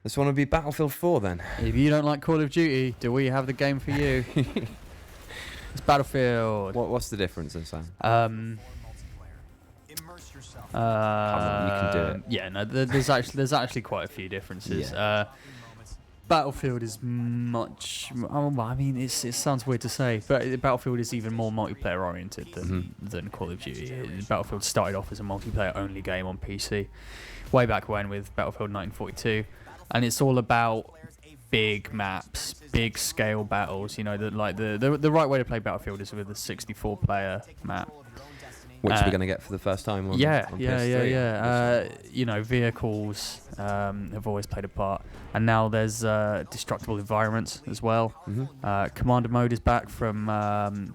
This one would be Battlefield 4 then. If you don't like Call of Duty, do we have the game for you? It's Battlefield. What's the difference then, Sam? Come on, you can do it. Yeah, no, there's actually quite a few differences. Yeah. Battlefield is much. I mean, it sounds weird to say, but Battlefield is even more multiplayer oriented than Call of Duty. Battlefield started off as a multiplayer only game on PC, way back when with Battlefield 1942, and it's all about big maps, big scale battles. You know, the right way to play Battlefield is with a 64-player map. Which we're going to get for the first time on PS3. You know, vehicles have always played a part. And now there's destructible environments as well. Commander mode is back from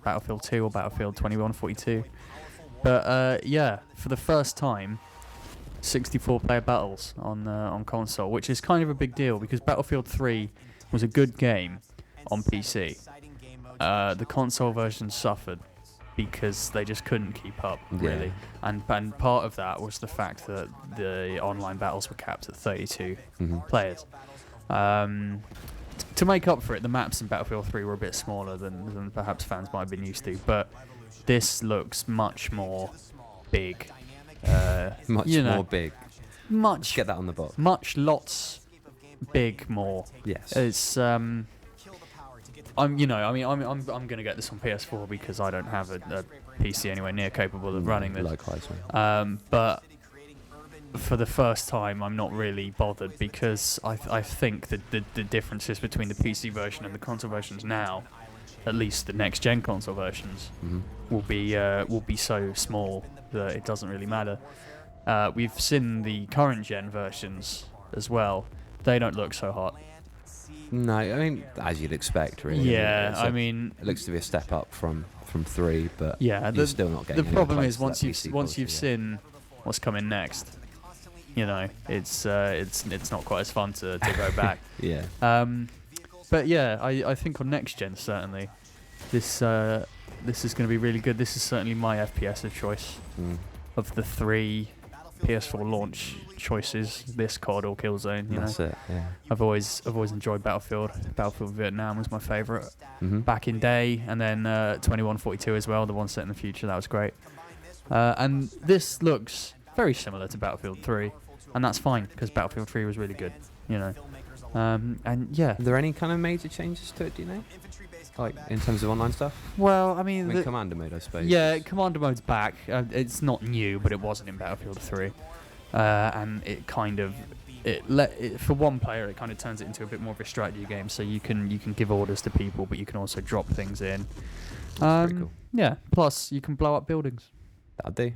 Battlefield 2 or Battlefield 2142. But for the first time, 64-player battles on console, which is kind of a big deal because Battlefield 3 was a good game on PC. The console version suffered because they just couldn't keep up, really. And part of that was the fact that the online battles were capped at 32 players. To make up for it, the maps in Battlefield 3 were a bit smaller than perhaps fans might have been used to, but this looks much more big. More big. Much. Get that on the box. Lots big more. Yes. It's I'm gonna get this on PS4 because I don't have a PC anywhere near capable of running this. Likewise, man. But for the first time, I'm not really bothered because I think that the differences between the PC version and the console versions now, at least the next gen console versions, will be so small that it doesn't really matter. We've seen the current gen versions as well. They don't look so hot. No, I mean, as you'd expect, really. Yeah, it looks to be a step up from 3, but yeah, you're still not getting. The problem is once quality, you've seen what's coming next, you know, it's not quite as fun to go back. Yeah. But yeah, I think on next gen certainly, this is going to be really good. This is certainly my FPS of choice of the 3 PS4 launch choices. This, COD or Killzone. That's it. Yeah. I've always enjoyed Battlefield. Battlefield Vietnam was my favourite back in day, and then 2142 as well, the one set in the future. That was great. And this looks very similar to Battlefield 3, and that's fine because Battlefield 3 was really good. You know, and yeah. Are there any kind of major changes to it? Do you know? Like in terms of online stuff? Well, I mean, Commander mode, I suppose. Yeah, Commander mode's back. It's not new, but it wasn't in Battlefield 3, and it kind of for one player, it kind of turns it into a bit more of a strategy game. So you can give orders to people, but you can also drop things in. That's pretty cool. Yeah. Plus, you can blow up buildings. That'll do.